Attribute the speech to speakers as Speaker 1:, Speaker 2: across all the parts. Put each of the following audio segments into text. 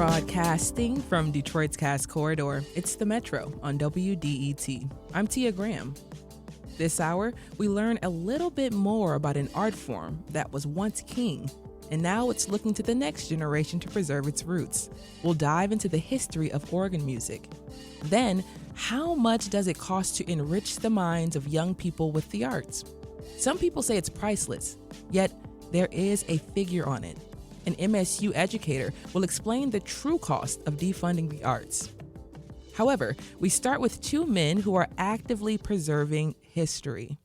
Speaker 1: Broadcasting from Detroit's Cass Corridor, it's the Metro on WDET. I'm Tia Graham. This hour, we learn a little bit more about an art form that was once king, and now it's looking to the next generation to preserve its roots. We'll dive into the history of organ music. Then, how much does it cost to enrich the minds of young people with the arts? Some people say it's priceless, yet there is a figure on it. An MSU educator will explain the true cost of defunding the arts. However, we start with two men who are actively preserving history.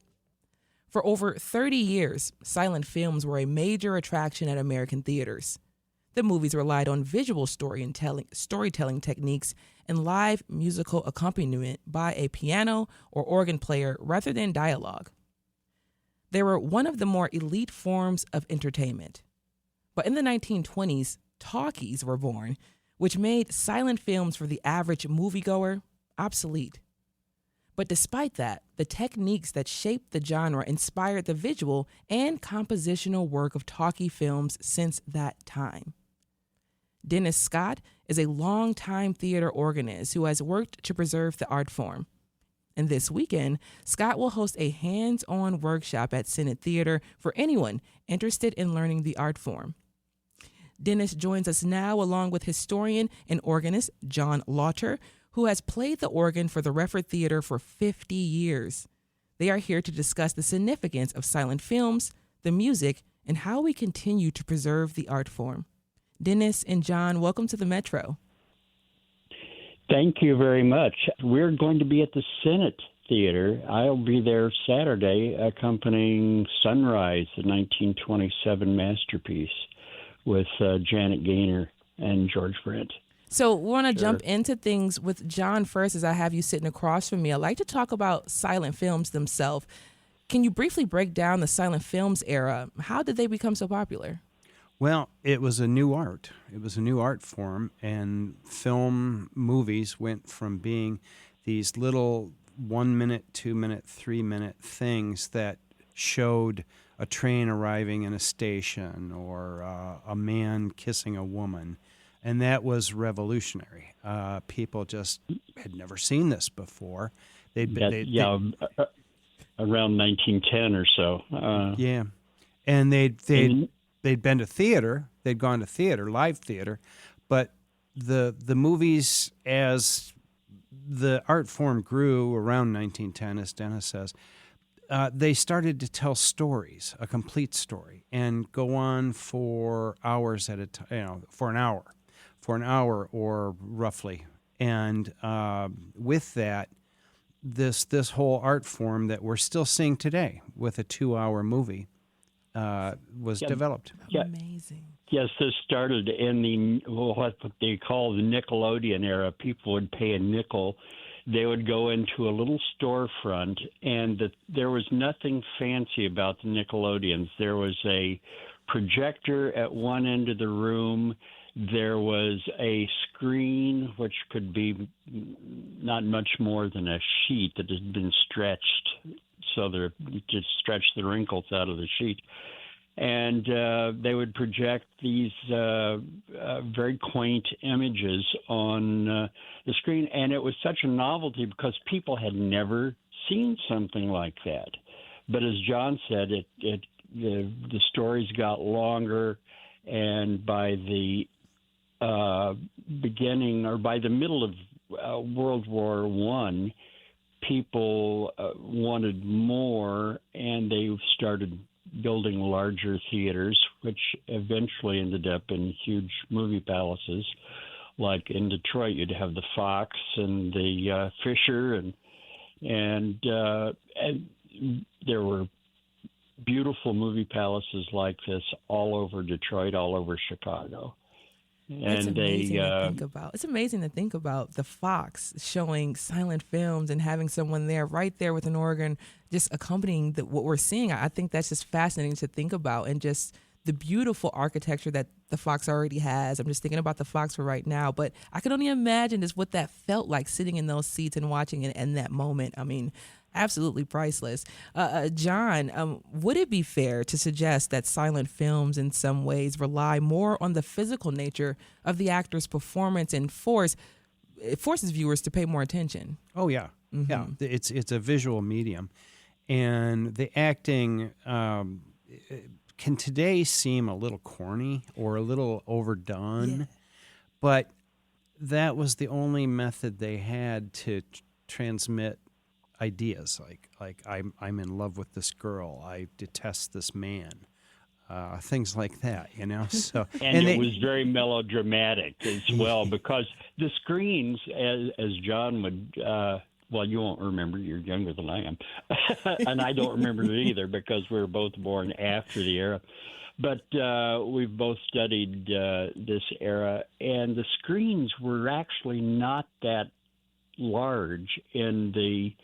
Speaker 1: For over 30 years, silent films were a major attraction at American theaters. The movies relied on visual storytelling techniques and live musical accompaniment by a piano or organ player rather than dialogue. They were one of the more elite forms of entertainment. But in the 1920s, talkies were born, which made silent films for the average moviegoer obsolete. But despite that, the techniques that shaped the genre inspired the visual and compositional work of talkie films since that time. Dennis Scott is a longtime theater organist who has worked to preserve the art form. And this weekend, Scott will host a hands-on workshop at Senate Theater for anyone interested in learning the art form. Dennis joins us now along with historian and organist John Lauter, who has played the organ for the Redford Theater for 50 years. They are here to discuss the significance of silent films, the music, and how we continue to preserve the art form. Dennis and John, welcome to the Metro.
Speaker 2: Thank you very much. We're going to be at the Senate Theater. I'll be there Saturday accompanying Sunrise, the 1927 masterpiece, with Janet Gaynor and George Brent.
Speaker 1: So we want to jump into things with John first as I have you sitting across from me. I'd like to talk about silent films themselves. Can you briefly break down the silent films era? How did they become so popular?
Speaker 3: Well, it was a new art. It was a new art form, and film movies went from being these little 1 minute, 2 minute, 3 minute things that showed a train arriving in a station or a man kissing a woman. And that was revolutionary. People just had never seen this before.
Speaker 2: Around 1910 or so.
Speaker 3: Yeah. And they'd been to theater. They'd gone to theater, live theater. But the movies, as the art form grew around 1910, as Dennis says, they started to tell stories, a complete story, and go on for hours at a time, for an hour or roughly. And with that, this whole art form that we're still seeing today with a 2-hour movie was developed.
Speaker 2: Yeah.
Speaker 1: Amazing.
Speaker 2: Yes, this started in what they call the Nickelodeon era. People would pay a nickel. They would go into a little storefront, and there was nothing fancy about the Nickelodeons. There was a projector at one end of the room. There was a screen, which could be not much more than a sheet that had been stretched, so that you just stretch the wrinkles out of the sheet. And they would project these very quaint images on the screen. And it was such a novelty because people had never seen something like that. But as John said, the stories got longer, and by the beginning or by the middle of World War I, people wanted more, and they started building larger theaters, which eventually ended up in huge movie palaces. Like in Detroit, you'd have the Fox and the Fisher, and there were beautiful movie palaces like this all over Detroit, all over Chicago.
Speaker 1: It's amazing to think about the Fox showing silent films and having someone there right there with an organ just accompanying what we're seeing. I think that's just fascinating to think about, and just the beautiful architecture that the Fox already has. I'm just thinking about the Fox for right now, but I can only imagine just what that felt like sitting in those seats and watching it in that moment. I mean, Absolutely priceless. John, would it be fair to suggest that silent films in some ways rely more on the physical nature of the actor's performance and it forces viewers to pay more attention?
Speaker 3: Oh yeah, yeah. It's a visual medium, and the acting can today seem a little corny or a little overdone, but that was the only method they had to transmit ideas like I'm in love with this girl, I detest this man, things like that, So
Speaker 2: and it was very melodramatic as well, because the screens, as John would, well, you won't remember. You're younger than I am, and I don't remember it either because we were both born after the era. But we've both studied this era, and the screens were actually not that large in the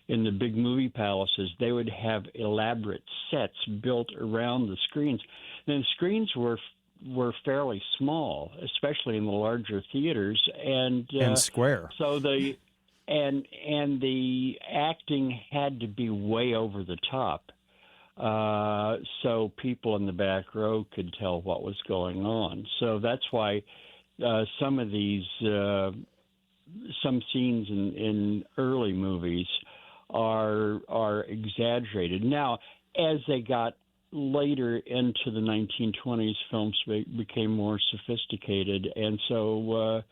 Speaker 2: big movie palaces. They would have elaborate sets built around the screens. And the screens were fairly small, especially in the larger theaters, and
Speaker 3: square.
Speaker 2: So the acting had to be way over the top, so people in the back row could tell what was going on. So that's why some of these some scenes in early movies are exaggerated. Now, as they got later into the 1920s, films became more sophisticated, and so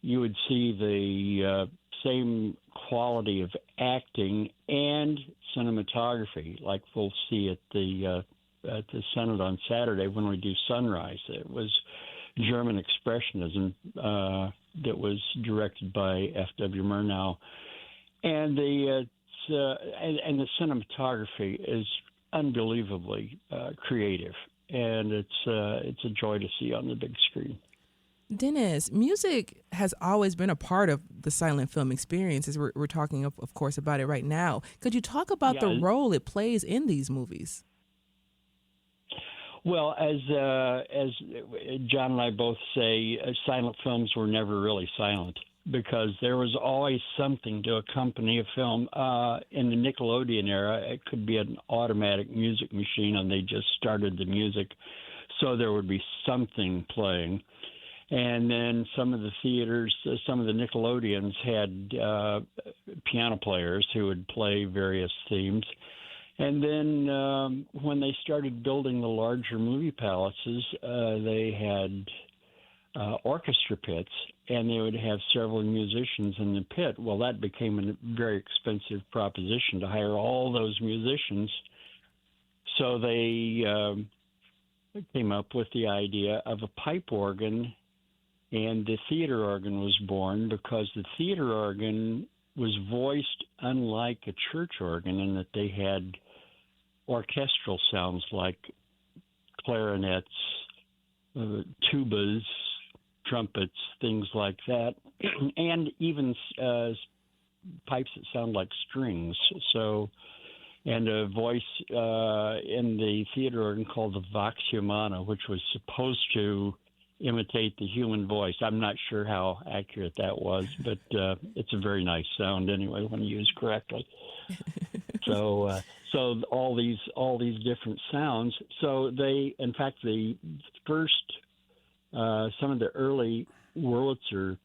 Speaker 2: you would see the same quality of acting and cinematography, like we'll see at the Senate on Saturday when we do Sunrise. It was German Expressionism that was directed by F.W. Murnau, and the cinematography is unbelievably creative, and it's a joy to see on the big screen.
Speaker 1: Dennis, music has always been a part of the silent film experience, as we're talking, of course, about it right now. Could you talk about the role it plays in these movies?
Speaker 2: Well, as John and I both say, silent films were never really silent because there was always something to accompany a film. In the Nickelodeon era, it could be an automatic music machine, and they just started the music, so there would be something playing. And then some of the theaters, some of the Nickelodeons had piano players who would play various themes. And then when they started building the larger movie palaces, they had orchestra pits, and they would have several musicians in the pit. Well, that became a very expensive proposition to hire all those musicians. So they came up with the idea of a pipe organ, and the theater organ was born because the theater organ was voiced unlike a church organ in that they had orchestral sounds like clarinets, tubas, trumpets, things like that, and even pipes that sound like strings. So, and a voice in the theater organ called the vox humana, which was supposed to imitate the human voice. I'm not sure how accurate that was, but it's a very nice sound anyway when used correctly. So all these different sounds. So they, in fact, the first some of the early Wurlitzer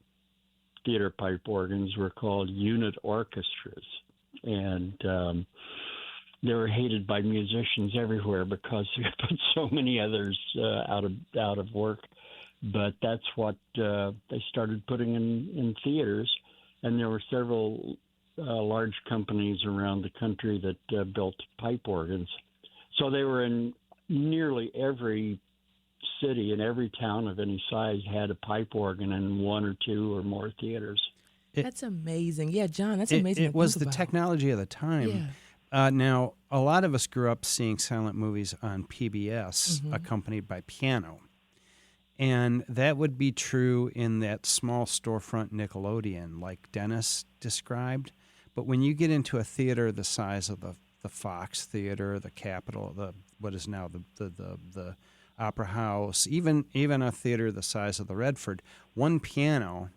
Speaker 2: theater pipe organs were called unit orchestras, and they were hated by musicians everywhere because they put so many others out of work. But that's what they started putting in theaters, and there were several large companies around the country that built pipe organs. So they were in nearly every city, and every town of any size had a pipe organ in one or two or more theaters.
Speaker 1: That's amazing. Yeah, John, that's amazing.
Speaker 3: It was the technology of the time. Yeah. Now, a lot of us grew up seeing silent movies on PBS accompanied by piano. And that would be true in that small storefront Nickelodeon like Dennis described. But when you get into a theater the size of the Fox Theater, the Capitol, what is now the Opera House, even a theater the size of the Redford, one piano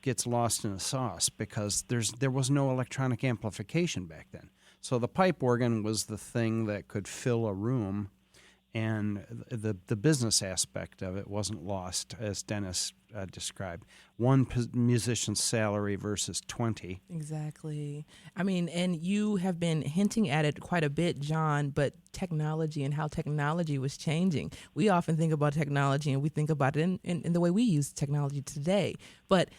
Speaker 3: gets lost in the sauce because there was no electronic amplification back then. So the pipe organ was the thing that could fill a room, and the business aspect of it wasn't lost, as Dennis described. One musician's salary versus 20.
Speaker 1: Exactly. I mean, and you have been hinting at it quite a bit, John, but technology and how technology was changing. We often think about technology and we think about it in the way we use technology today. But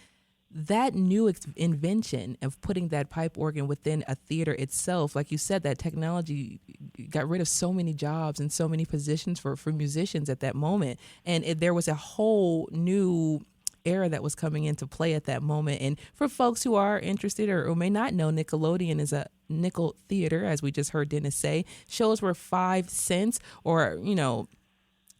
Speaker 1: that new invention of putting that pipe organ within a theater itself, like you said, that technology got rid of so many jobs and so many positions for musicians at that moment. And there was a whole new era that was coming into play at that moment. And for folks who are interested or may not know, Nickelodeon is a nickel theater, as we just heard Dennis say. Shows were 5 cents or,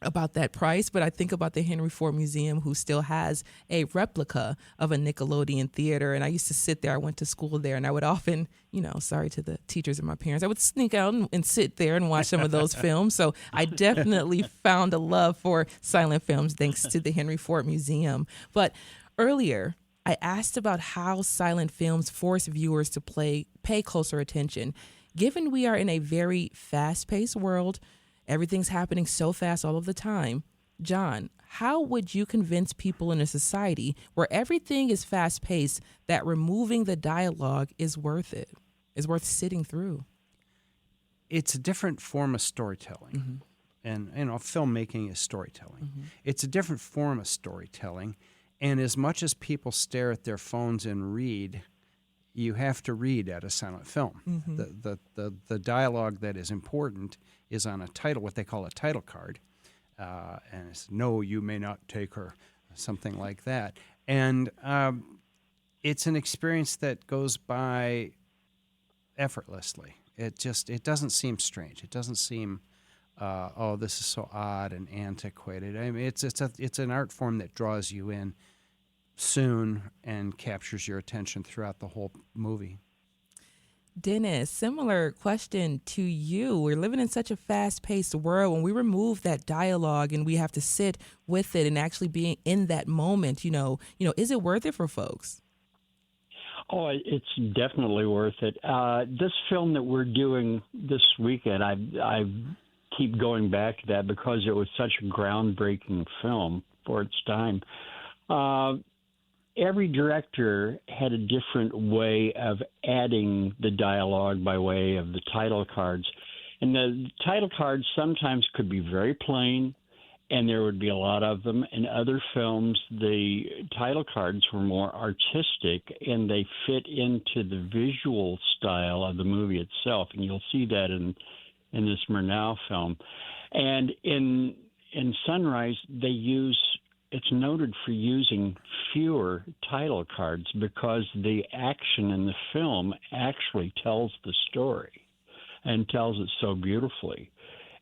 Speaker 1: about that price, but I think about the Henry Ford Museum, who still has a replica of a Nickelodeon theater. And I used to sit there. I went to school there, and I would often, sorry to the teachers and my parents, I would sneak out and sit there and watch some of those films. So I definitely found a love for silent films thanks to the Henry Ford Museum. But earlier, I asked about how silent films force viewers to pay closer attention. Given we are in a very fast-paced world, everything's happening so fast all of the time. John, how would you convince people in a society where everything is fast-paced that removing the dialogue is worth it, is worth sitting through?
Speaker 3: It's a different form of storytelling. And, filmmaking is storytelling. It's a different form of storytelling. And as much as people stare at their phones and read, you have to read at a silent film. The dialogue that is important is on a title, what they call a title card, and it's "No, you may not take her," something like that. And it's an experience that goes by effortlessly. It doesn't seem strange. It doesn't seem, this is so odd and antiquated. I mean, it's an art form that draws you in soon and captures your attention throughout the whole movie.
Speaker 1: Dennis, similar question to you. We're living in such a fast-paced world. When we remove that dialogue and we have to sit with it and actually being in that moment, is it worth it for folks?
Speaker 2: Oh, it's definitely worth it. This film that we're doing this weekend, I keep going back to that because it was such a groundbreaking film for its time. Every director had a different way of adding the dialogue by way of the title cards. And the title cards sometimes could be very plain, and there would be a lot of them. In other films, the title cards were more artistic, and they fit into the visual style of the movie itself. And you'll see that in this Murnau film. And in Sunrise, it's noted for using fewer title cards because the action in the film actually tells the story and tells it so beautifully.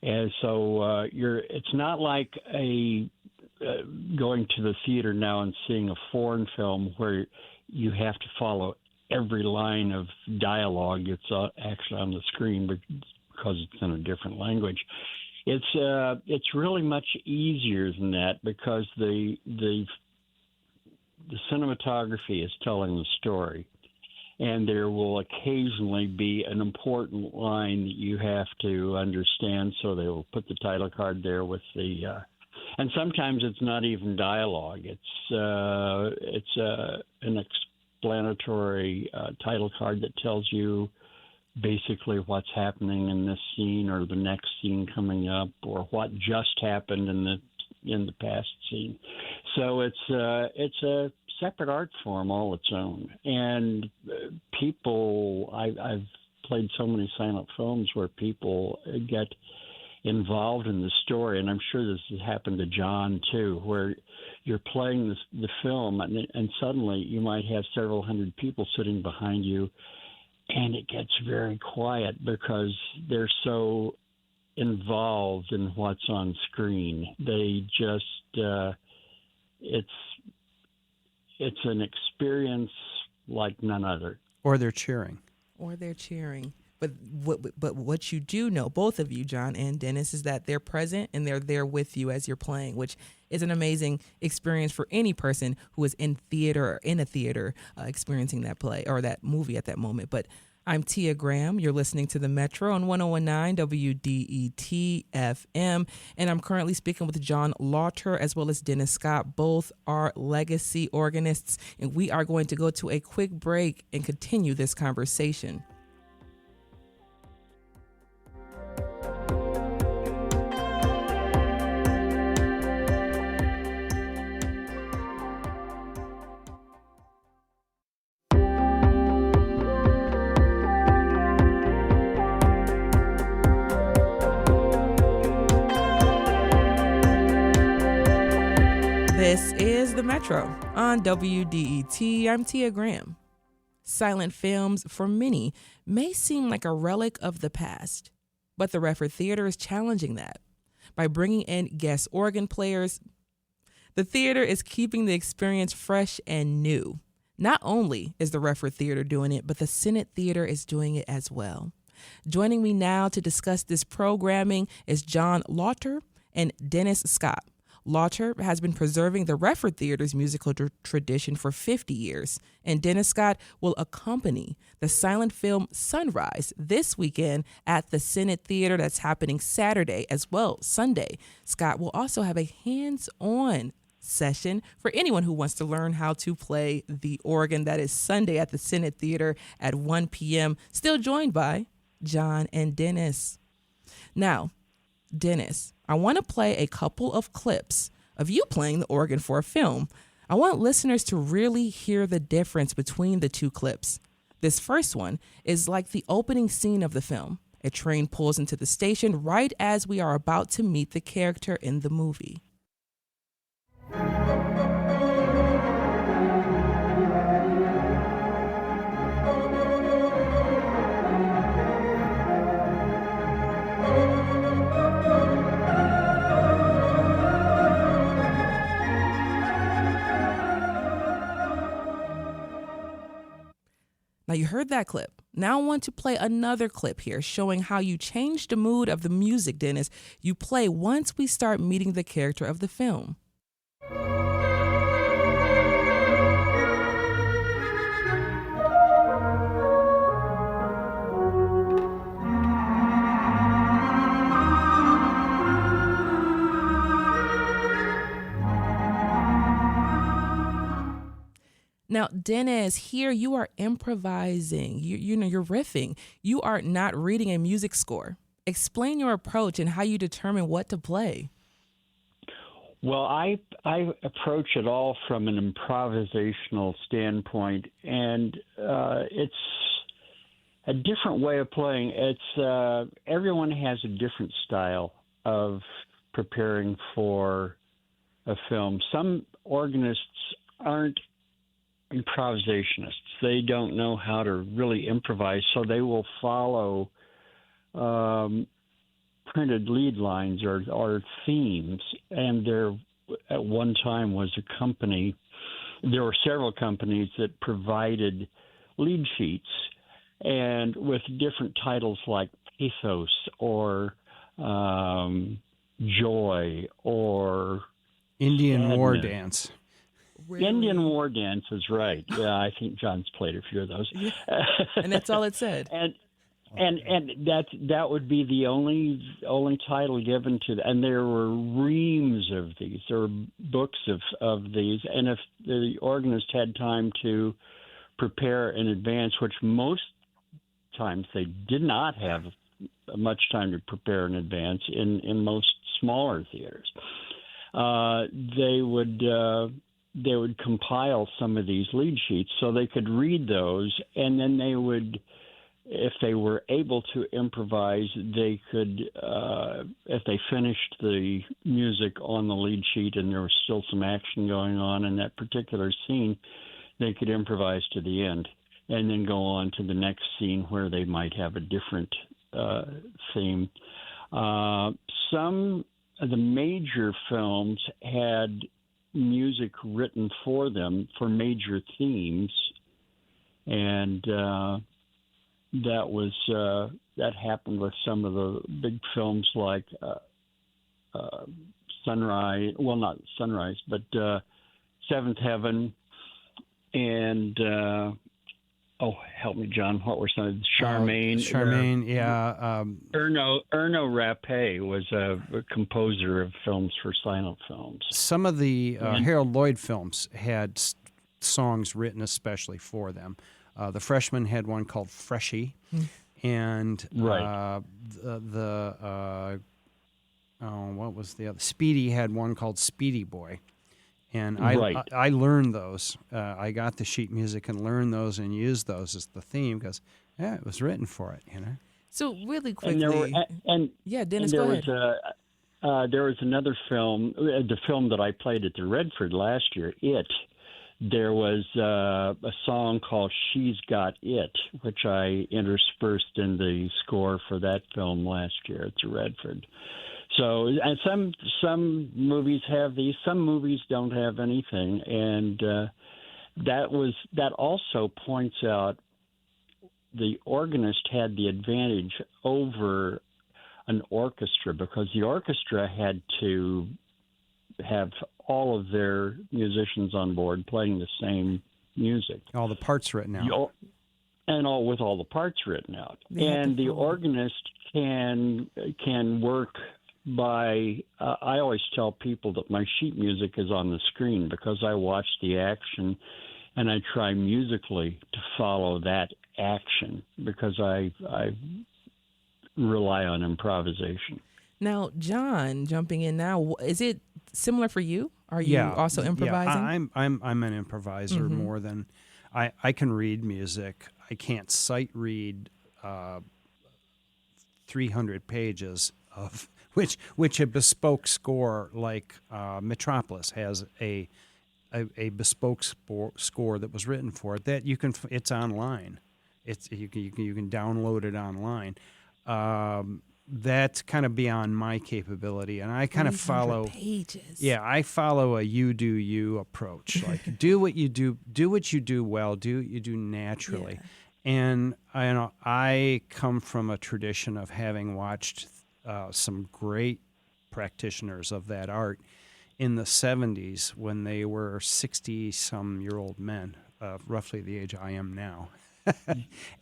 Speaker 2: And so it's not like going to the theater now and seeing a foreign film where you have to follow every line of dialogue. It's actually on the screen because it's in a different language. It's really much easier than that because the cinematography is telling the story, and there will occasionally be an important line that you have to understand. So they will put the title card there with and sometimes it's not even dialogue. It's an explanatory title card that tells you basically what's happening in this scene or the next scene coming up, or what just happened in the past scene. So it's a separate art form all its own. And I've played so many silent films where people get involved in the story, and I'm sure this has happened to John too, where you're playing the film and suddenly you might have several hundred people sitting behind you. And it gets very quiet because they're so involved in what's on screen. They just, it's an experience like none other.
Speaker 3: Or they're cheering.
Speaker 1: But what you do know, both of you, John and Dennis, is that they're present and they're there with you as you're playing, which is an amazing experience for any person who is in theater or in a theater experiencing that play or that movie at that moment. But I'm Tia Graham. You're listening to The Metro on 1019 WDET FM. And I'm currently speaking with John Lauter as well as Dennis Scott. Both are legacy organists. And we are going to go to a quick break and continue this conversation. This is The Metro on WDET. I'm Tia Graham. Silent films, for many, may seem like a relic of the past, but the Redford Theater is challenging that. By bringing in guest organ players, the theater is keeping the experience fresh and new. Not only is the Redford Theater doing it, but the Senate Theater is doing it as well. Joining me now to discuss this programming is John Lauter and Dennis Scott. Lauter has been preserving the Redford Theater's musical tradition for 50 years, and Dennis Scott will accompany the silent film Sunrise this weekend at the Senate Theater. That's happening Saturday as well, Sunday. Scott will also have a hands-on session for anyone who wants to learn how to play the organ. That is Sunday at the Senate Theater at 1 p.m., still joined by John and Dennis. Now, Dennis, I want to play a couple of clips of you playing the organ for a film. I want listeners to really hear the difference between the two clips. This first one is like the opening scene of the film. A train pulls into the station right as we are about to meet the character in the movie. Now you heard that clip. Now I want to play another clip here showing how you change the mood of the music, Dennis. You play once we start meeting the character of the film. Now, Dennis, here you are improvising. You're riffing. You are not reading a music score. Explain your approach and how you determine what to play.
Speaker 2: Well, I approach it all from an improvisational standpoint, and it's a different way of playing. It's everyone has a different style of preparing for a film. Some organists aren't improvisationists. They don't know how to really improvise, so they will follow printed lead lines or themes. And there, at one time, was a company. There were several companies that provided lead sheets, and with different titles like Pathos or Joy or
Speaker 3: Indian
Speaker 2: Sadness.
Speaker 3: War Dance.
Speaker 1: Really?
Speaker 2: Indian War Dance is right. Yeah, I think John's played a few of those.
Speaker 1: Yeah. And that's all it said.
Speaker 2: And that would be the only title given to, and there were reams of these. There were books of these, and if the organist had time to prepare in advance, which most times they did not have much time to prepare in advance in most smaller theaters, they would compile some of these lead sheets so they could read those, and then they would, if they were able to improvise, they could, if they finished the music on the lead sheet and there was still some action going on in that particular scene, they could improvise to the end and then go on to the next scene where they might have a different theme. Some of the major films had music written for them for major themes, and that happened with some of the big films like Sunrise. Well, not Sunrise, but Seventh Heaven, and help me, John. What were some of the Charmaine?
Speaker 3: Charmaine, yeah.
Speaker 2: Erno Rapé was a composer of films for silent films.
Speaker 3: Some of the Harold Lloyd films had songs written especially for them. The Freshman had one called Freshie, and what was the other? Speedy had one called Speedy Boy. And I learned those. I got the sheet music and learned those and used those as the theme because, it was written for it,
Speaker 1: So really quickly, Dennis, go ahead.
Speaker 2: There was another film, the film that I played at the Redford last year, It. There was a song called She's Got It, which I interspersed in the score for that film last year at the Redford. So, and some movies have these, some movies don't have anything, and that also points out the organist had the advantage over an orchestra because the orchestra had to have all of their musicians on board playing the same music.
Speaker 3: All the parts written out.
Speaker 2: With all the parts written out. And the organist can work by, I always tell people that my sheet music is on the screen because I watch the action and I try musically to follow that action because I rely on improvisation.
Speaker 1: Now, John, jumping in now, is it similar for you? Are you also improvising?
Speaker 3: Yeah, I'm an improviser more than I can read music. I can't sight read 300 pages of which a bespoke score like Metropolis has a bespoke score that was written for it that it's online. You can download it online. That's kind of beyond my capability, and I kind of follow
Speaker 1: pages.
Speaker 3: Yeah, I follow a you do you approach. Like do what you do well, do what you do naturally. Yeah. And I come from a tradition of having watched some great practitioners of that art in the 70s when they were 60-some-year-old men, roughly the age I am now.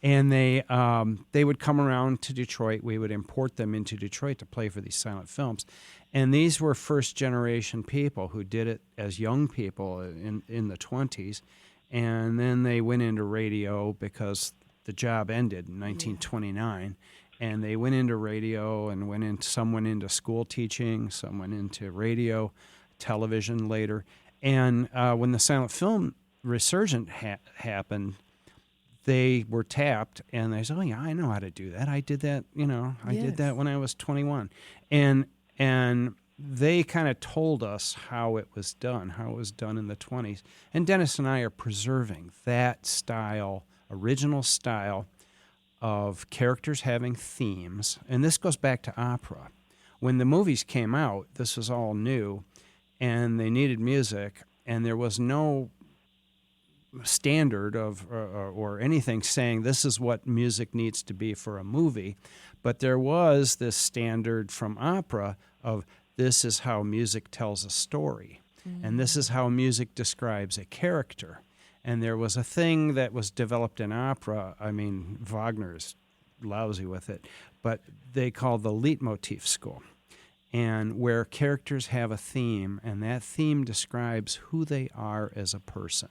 Speaker 3: And they would come around to Detroit. We would import them into Detroit to play for these silent films. And these were first-generation people who did it as young people in the 20s. And then they went into radio because the job ended in 1929. And they went into radio and some went into school teaching, some went into radio, television later. And when the silent film resurgence happened, they were tapped, and they said, "Oh yeah, I know how to do that. I did that. I did that when I was 21." And they kind of told us how it was done in the 20s. And Dennis and I are preserving that style, original style of characters having themes. And this goes back to opera. When the movies came out, this was all new, and they needed music, and there was no standard of or anything saying this is what music needs to be for a movie, but there was this standard from opera of this is how music tells a story, and this is how music describes a character. And there was a thing that was developed in opera. I mean, Wagner's lousy with it, but they call the Leitmotif school, and where characters have a theme, and that theme describes who they are as a person.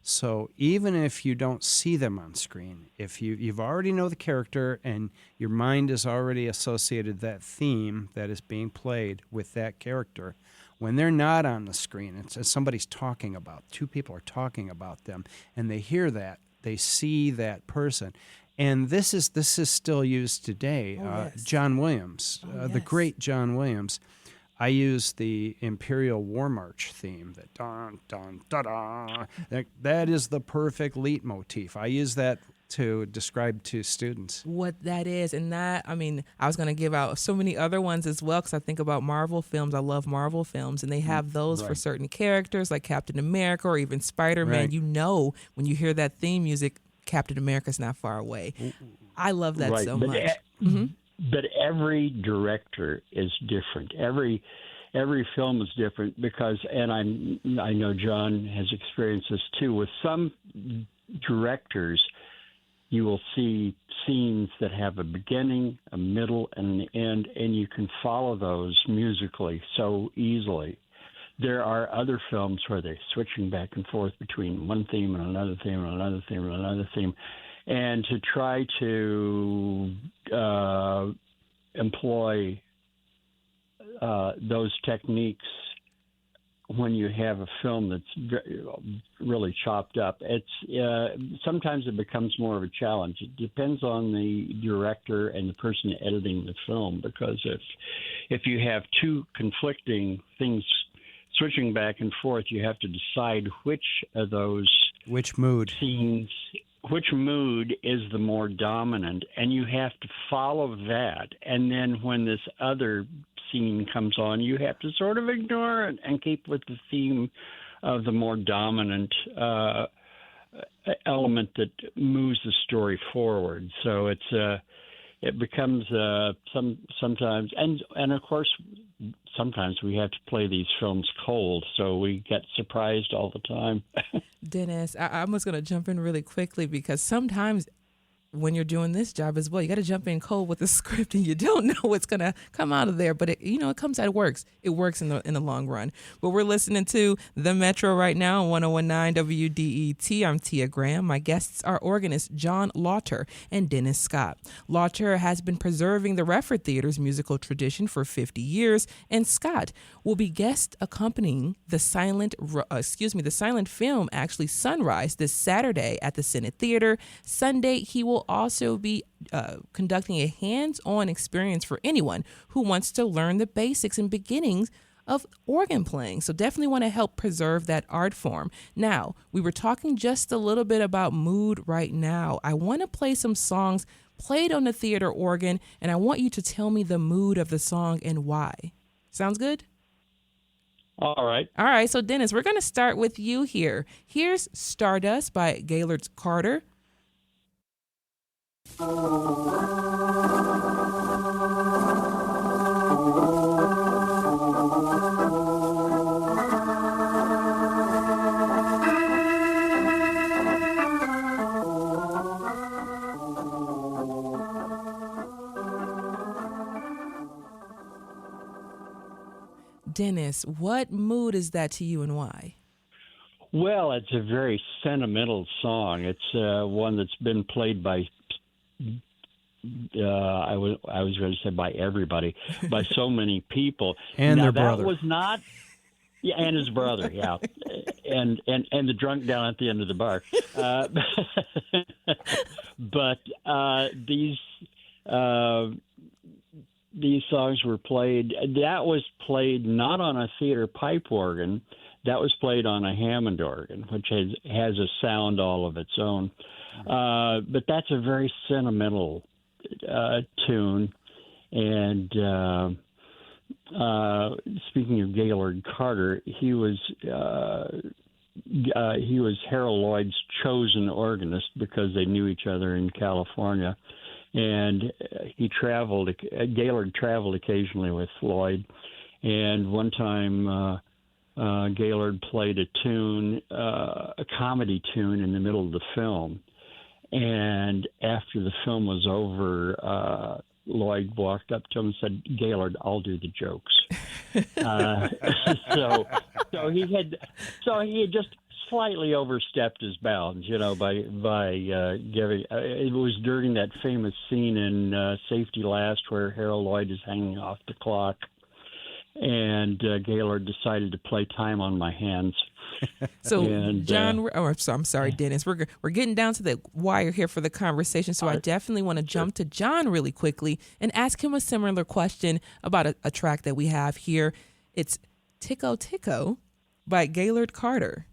Speaker 3: So even if you don't see them on screen, if you've already know the character and your mind has already associated that theme that is being played with that character, when they're not on the screen, it's somebody's talking about, two people are talking about them, and they hear that, they see that person. And this is still used today.
Speaker 1: Yes.
Speaker 3: John Williams, the great John Williams, I use the Imperial War March theme, that dun, dun, da, da. That is the perfect leitmotif. I use that to describe to students
Speaker 1: what that is. And that, I mean, I was going to give out so many other ones as well because I think about Marvel films. I love Marvel films, and they have those for certain characters like Captain America or even Spider-Man.
Speaker 3: Right.
Speaker 1: You know when you hear that theme music, Captain America's Not Far Away. I love that
Speaker 2: right.
Speaker 1: so much. Mm-hmm.
Speaker 2: But every director is different. Every film is different because, and I know John has experienced this too. With some directors, you will see scenes that have a beginning, a middle, and an end, and you can follow those musically so easily. There are other films where they're switching back and forth between one theme and another theme and another theme and another theme. And to try to employ those techniques when you have a film that's really chopped up, it's sometimes it becomes more of a challenge. It depends on the director and the person editing the film, because if you have two conflicting things switching back and forth, you have to decide which of those scenes, which mood is the more dominant, and you have to follow that. And then when this other scene comes on, you have to sort of ignore it and keep with the theme of the more dominant element that moves the story forward. So it becomes sometimes, and of course, sometimes we have to play these films cold, so we get surprised all the time.
Speaker 1: Dennis, I'm just going to jump in really quickly, because sometimes when you're doing this job as well, you got to jump in cold with the script, and you don't know what's going to come out of there. But it comes out, it works. It works in the long run. But we're listening to The Metro right now on 1019 WDET. I'm Tia Graham. My guests are organist John Lauter and Dennis Scott. Lauter has been preserving the Redford Theater's musical tradition for 50 years, and Scott will be guest accompanying the silent film, actually, Sunrise, this Saturday at the Senate Theater. Sunday, he will also be conducting a hands-on experience for anyone who wants to learn the basics and beginnings of organ playing. So definitely want to help preserve that art form. Now, we were talking just a little bit about mood right now. I want to play some songs played on the theater organ, and I want you to tell me the mood of the song and why. Sounds good?
Speaker 2: All right.
Speaker 1: All right. So, Dennis, we're going to start with you here. Here's Stardust by Gaylord Carter. Dennis, what mood is that to you and why?
Speaker 2: Well, it's a very sentimental song. It's one that's been played by, I was going to say by everybody, by so many people.
Speaker 3: And
Speaker 2: now,
Speaker 3: their brother.
Speaker 2: That was not, yeah, and his brother, yeah, and the drunk down at the end of the bar. But these songs were played. That was played not on a theater pipe organ. That was played on a Hammond organ, which has a sound all of its own. But that's a very sentimental tune. And speaking of Gaylord Carter, he was Harold Lloyd's chosen organist because they knew each other in California. And Gaylord traveled occasionally with Lloyd. And one time, Gaylord played a tune, a comedy tune in the middle of the film. And after the film was over, Lloyd walked up to him and said, "Gaylord, I'll do the jokes." So he had just slightly overstepped his bounds, by giving. It was during that famous scene in Safety Last where Harold Lloyd is hanging off the clock, and Gaylord decided to play Time on My Hands.
Speaker 1: So, John, I'm sorry, Dennis. We're getting down to the wire here for the conversation, so I definitely want to jump to John really quickly and ask him a similar question about a track that we have here. It's Tico Tico by Gaylord Carter.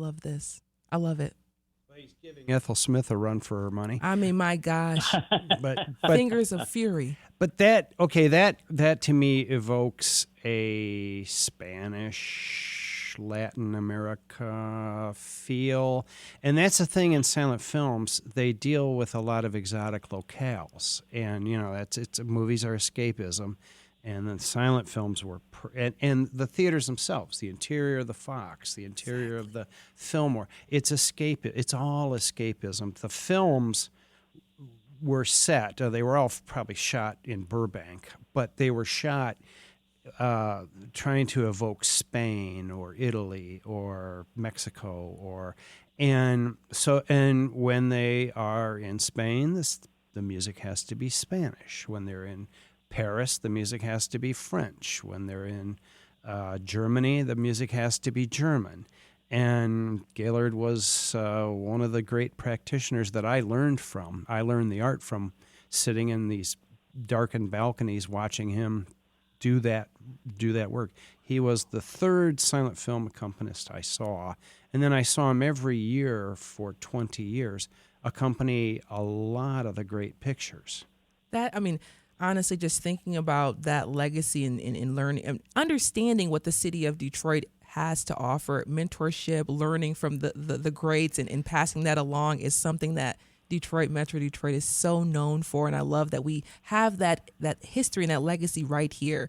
Speaker 1: love this. I love it.
Speaker 3: He's giving Ethel Smith a run for her money.
Speaker 1: I mean, my gosh.
Speaker 3: But
Speaker 1: Fingers of Fury.
Speaker 3: But that to me evokes a Spanish, Latin America feel. And that's the thing in silent films. They deal with a lot of exotic locales. And, movies are escapism. And then silent films were, and the theaters themselves, the interior of the Fox, the interior of the Fillmore, it's all escapism. The films were set, they were all probably shot in Burbank, but they were shot trying to evoke Spain or Italy or Mexico and when they are in Spain, the music has to be Spanish. When they're in Paris, the music has to be French. When they're in Germany, the music has to be German. And Gaylord was one of the great practitioners that I learned from. I learned the art from sitting in these darkened balconies watching him do that work. He was the third silent film accompanist I saw. And then I saw him every year for 20 years accompany a lot of the great pictures.
Speaker 1: Honestly, just thinking about that legacy and learning and understanding what the city of Detroit has to offer, mentorship, learning from the greats and passing that along is something that Metro Detroit is so known for. And I love that we have that history and that legacy right here.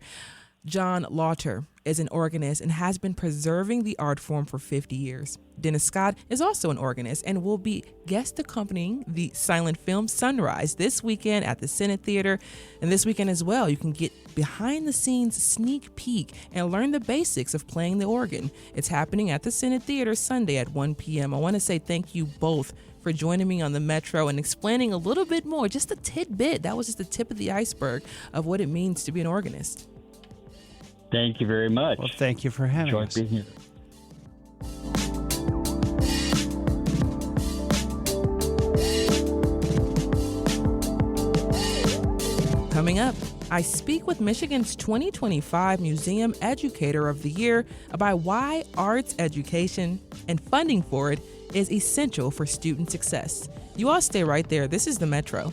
Speaker 1: John Lauter is an organist and has been preserving the art form for 50 years. Dennis Scott is also an organist and will be guest accompanying the silent film Sunrise this weekend at the Senate Theater. And this weekend as well, you can get behind the scenes sneak peek and learn the basics of playing the organ. It's happening at the Senate Theater Sunday at 1 p.m. I want to say thank you both for joining me on the Metro and explaining a little bit more, just a tidbit. That was just the tip of the iceberg of what it means to be an organist.
Speaker 2: Thank you very much.
Speaker 3: Well, thank you for having us.
Speaker 2: Enjoyed being here.
Speaker 1: Coming up, I speak with Michigan's 2025 Museum Educator of the Year about why arts education and funding for it is essential for student success. You all stay right there. This is the Metro.